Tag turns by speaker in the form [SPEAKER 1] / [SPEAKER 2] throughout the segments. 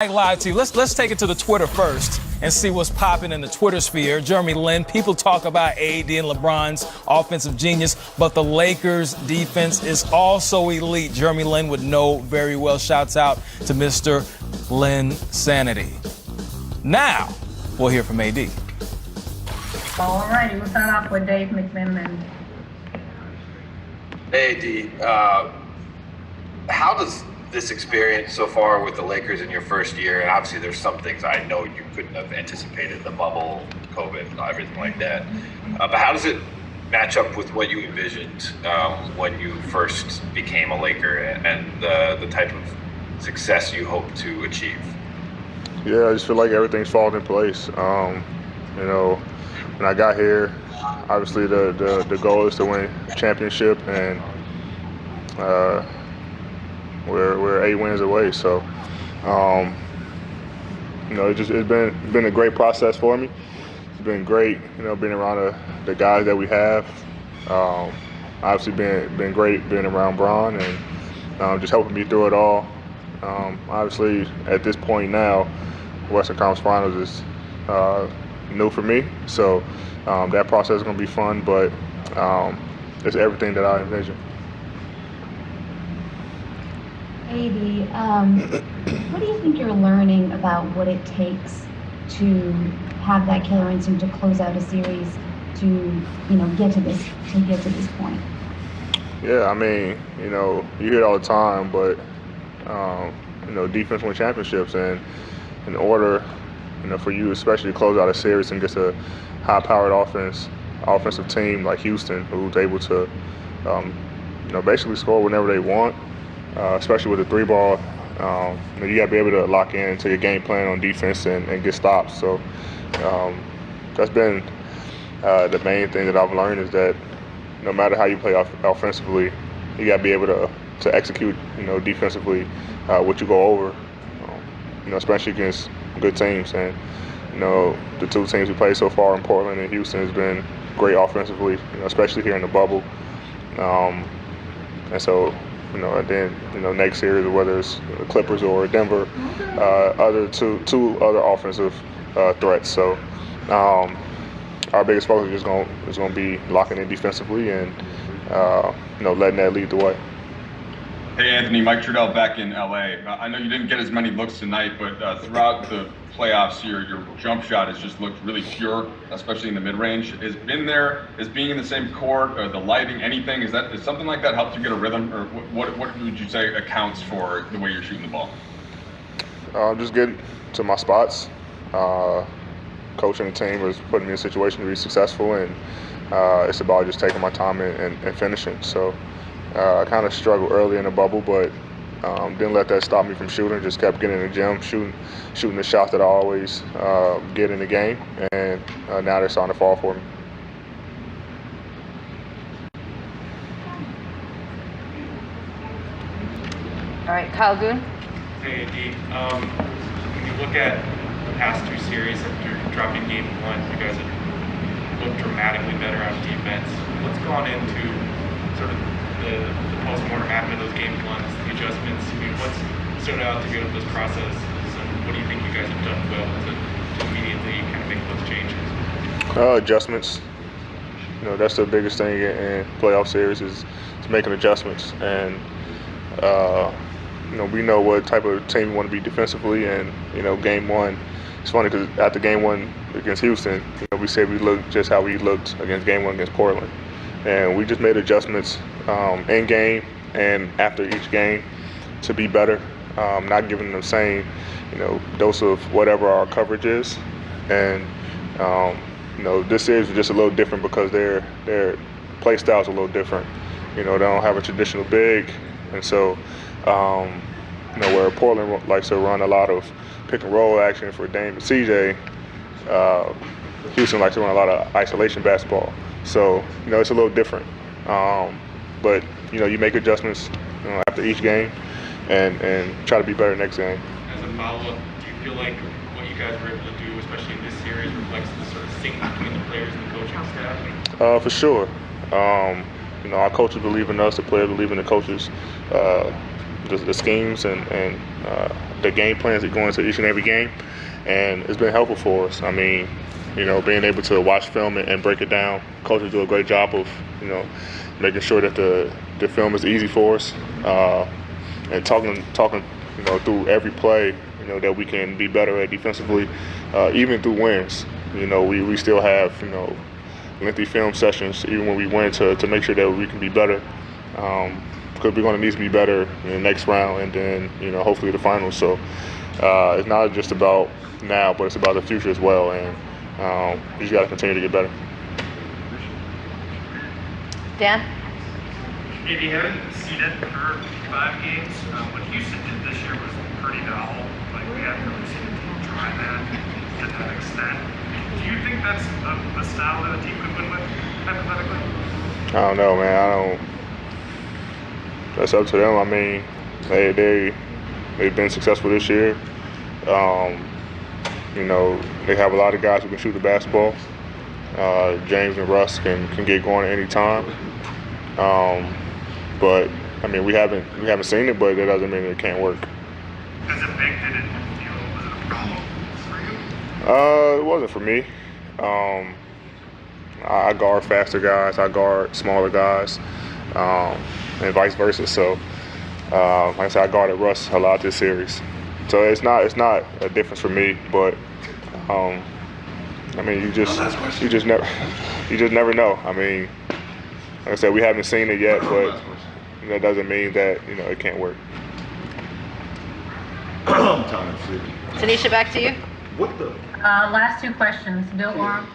[SPEAKER 1] Live to you. Let's take it to the Twitter first and see what's popping in the Twitter sphere. Jeremy Lin, people talk about AD and LeBron's offensive genius, but the Lakers' defense is also elite. Jeremy Lin would know very well. Shouts out to Mr. Lin Sanity. Now, we'll hear from AD.
[SPEAKER 2] All righty, we'll start off with Dave McMillan.
[SPEAKER 3] Hey, AD, how does this experience so far with the Lakers in your first year, and obviously there's some things I know you couldn't have anticipated, the bubble, COVID, everything like that, but how does it match up with what you envisioned when you first became a Laker and the type of success you hope to achieve?
[SPEAKER 4] Yeah, I just feel like everything's falling in place. When I got here, obviously the goal is to win a championship, and we're 8 wins away. So, it's been a great process for me. It's been great, being around the guys that we have. Obviously, been great being around Bron and just helping me through it all. Obviously, at this point now, Western Conference Finals is new for me, so that process is going to be fun, but it's everything that I envision.
[SPEAKER 5] AD, what do you think you're learning about what it takes to have that killer instinct to close out a series, to get to this point?
[SPEAKER 4] Yeah, I mean, you hear it all the time, but defense wins championships, and in order, for you especially to close out a series and get a high-powered offensive team like Houston, who's able to, basically score whenever they want. Especially with the 3-ball, you got to be able to lock into your game plan on defense and get stops. So that's been the main thing that I've learned, is that no matter how you play offensively, you got to be able to execute, defensively what you go over, especially against good teams. And the two teams we played so far in Portland and Houston has been great offensively, especially here in the bubble. And so. And then, next series, whether it's the Clippers or Denver, two other offensive threats. So our biggest focus is going to be locking in defensively and, letting that lead the way.
[SPEAKER 6] Hey, Anthony, Mike Trudell back in LA. I know you didn't get as many looks tonight, but throughout the playoffs, your jump shot has just looked really pure, especially in the mid-range. Is being in the same court, or the lighting, anything, is something like that helped you get a rhythm, or what would you say accounts for the way you're shooting the ball?
[SPEAKER 4] Just getting to my spots. Coaching the team was putting me in a situation to be successful, and it's about just taking my time and finishing. So I kind of struggled early in the bubble, but didn't let that stop me from shooting. Just kept getting in the gym, shooting the shots that I always get in the game, and now they're starting to fall for me.
[SPEAKER 2] All right, Kyle Goon.
[SPEAKER 7] Hey, AD. When you look at the past 2 series after dropping game 1, you guys have looked dramatically better on defense. What's gone into sort of the post-mortem after those game 1s, the adjustments? I mean, what's stood out to go with this process? And what do you think you guys have done well to immediately kind of make those changes?
[SPEAKER 4] Adjustments. That's the biggest thing in playoff series is making adjustments. And we know what type of team we want to be defensively, and game 1. It's funny because after game 1 against Houston, we said we looked just how we looked against game 1 against Portland, and we just made adjustments in game and after each game to be better, not giving them the same dose of whatever our coverage is. And this series was just a little different because their play styles are a little different. They don't have a traditional big, and so where Portland likes to run a lot of pick and roll action for Dame and CJ, Houston likes to run a lot of isolation basketball. So it's a little different, but you make adjustments after each game and try to be better next game.
[SPEAKER 7] As a follow-up, do you feel like what you guys were able to do, especially in this series, reflects the sort of sync between the players and the coaching staff?
[SPEAKER 4] For sure. Our coaches believe in us, the players believe in the coaches. the schemes and the game plans that go into each and every game, and it's been helpful for us. I mean, being able to watch film and break it down. Coaches do a great job of, making sure that the film is easy for us, and talking, through every play, that we can be better at defensively, even through wins. We still have, lengthy film sessions, even when we win, to make sure that we can be better. Because we're going to need to be better in the next round and then, hopefully the finals. So it's not just about now, but it's about the future as well. And you just got to continue to get better.
[SPEAKER 8] Dan?
[SPEAKER 9] If you haven't seen it for 5 games, what Houston did this year was pretty novel. Like, we haven't really seen a team try that to that extent. Do you think that's a style that a team could win with, hypothetically?
[SPEAKER 4] I don't know, man. That's up to them. I mean, they've been successful this year. They have a lot of guys who can shoot the basketball. James and Russ can get going at any time. But I mean, we haven't seen it, but that doesn't mean it can't work.
[SPEAKER 9] As a big, was it a problem for you?
[SPEAKER 4] It wasn't for me. I guard faster guys. I guard smaller guys, and vice versa. So, like I said, I guarded Russ a lot this series. So it's not a difference for me, but I mean, you just never know. I mean, like I said, we haven't seen it yet, but that doesn't mean that it can't work.
[SPEAKER 8] Tanisha, back to you.
[SPEAKER 2] Last 2 questions. Bill Orm.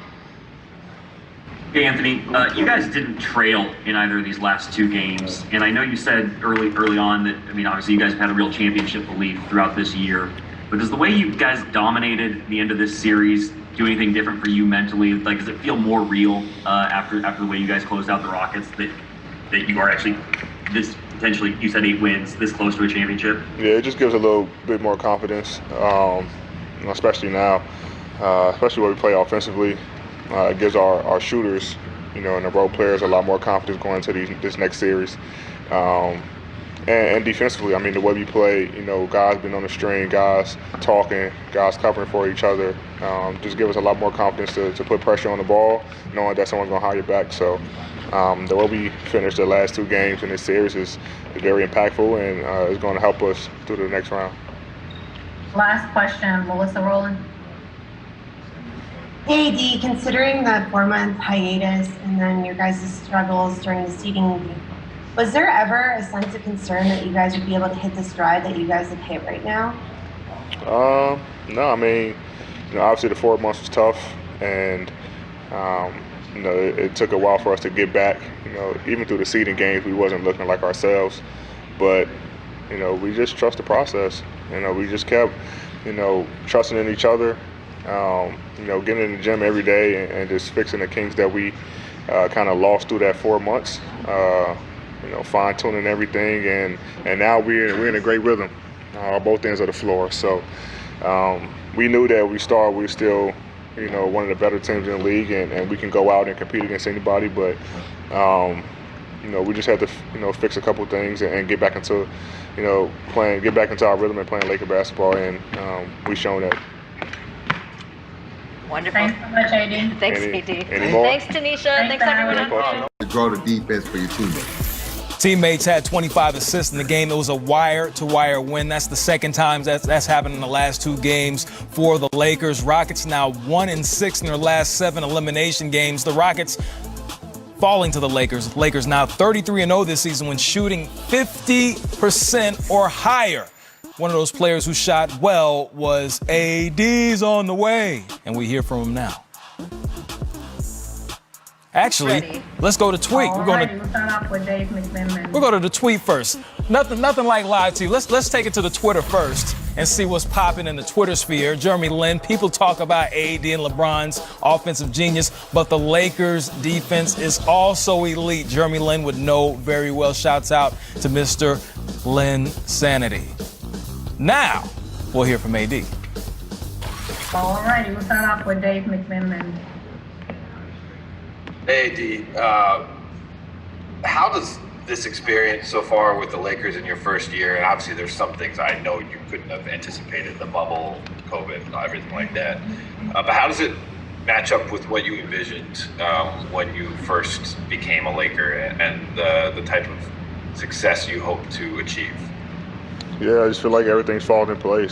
[SPEAKER 10] Hey, Anthony, you guys didn't trail in either of these last 2 games, and I know you said early on that, I mean, obviously you guys have had a real championship belief throughout this year, but does the way you guys dominated the end of this series do anything different for you mentally? Like, does it feel more real after the way you guys closed out the Rockets, that you are actually this potentially, you said 8 wins, this close to a championship?
[SPEAKER 4] Yeah, it just gives a little bit more confidence, especially now, especially when we play offensively. It gives our shooters, and the role players a lot more confidence going into this next series. And defensively, I mean, the way we play, guys been on the string, guys talking, guys covering for each other, just give us a lot more confidence to put pressure on the ball, knowing that someone's going to have your back. So the way we finished the last 2 games in this series is very impactful and is going to help us through the next round.
[SPEAKER 2] Last question, Melissa Rowland.
[SPEAKER 11] Hey, D, considering the 4-month hiatus and then your guys' struggles during the seeding, was there ever a sense of concern that you guys would be able to hit the stride that you guys have hit right now? No, I mean, obviously the 4 months was tough, and it took a while for us to get back. Even through the seeding games, we wasn't looking like ourselves, but we just trust the process. We just kept, trusting in each other. Getting in the gym every day and just fixing the kinks that we kind of lost through that 4 months. Fine tuning everything, and now we're in a great rhythm on both ends of the floor. So we knew that we we're still, one of the better teams in the league, and we can go out and compete against anybody. But we just had to fix a couple things and get back into get back into our rhythm and playing Laker basketball, and we've shown that.
[SPEAKER 8] Wonderful.
[SPEAKER 2] Thanks so much, AD.
[SPEAKER 8] Thanks, AD.
[SPEAKER 4] Any more?
[SPEAKER 8] Thanks, Tanisha. Thanks everyone.
[SPEAKER 12] To grow the defense for your teammates.
[SPEAKER 1] Teammates had 25 assists in the game. It was a wire-to-wire win. That's the second time that's happened in the last 2 games for the Lakers. Rockets now 1-6 in their last 7 elimination games. The Rockets falling to the Lakers. Lakers now 33-0 this season when shooting 50% or higher. One of those players who shot well was AD's on the way, and we hear from him now. Actually, let's go to tweet.
[SPEAKER 2] We'll start off with Dave McMillan.
[SPEAKER 1] We'll go to the tweet first. Nothing like live TV. Let's take it to the Twitter first and see what's popping in the Twitter sphere. Jeremy Lin, people talk about AD and LeBron's offensive genius, but the Lakers' defense is also elite. Jeremy Lin would know very well. Shouts out to Mr. Lin Sanity. Now, we'll hear from AD.
[SPEAKER 2] All righty, we'll start off with Dave McMillan.
[SPEAKER 3] Hey, D, how does this experience so far with the Lakers in your first year? And obviously, there's some things I know you couldn't have anticipated, the bubble, COVID, everything like that. But how does it match up with what you envisioned when you first became a Laker and the type of success you hope to achieve?
[SPEAKER 11] Yeah, I just feel like everything's falling in place.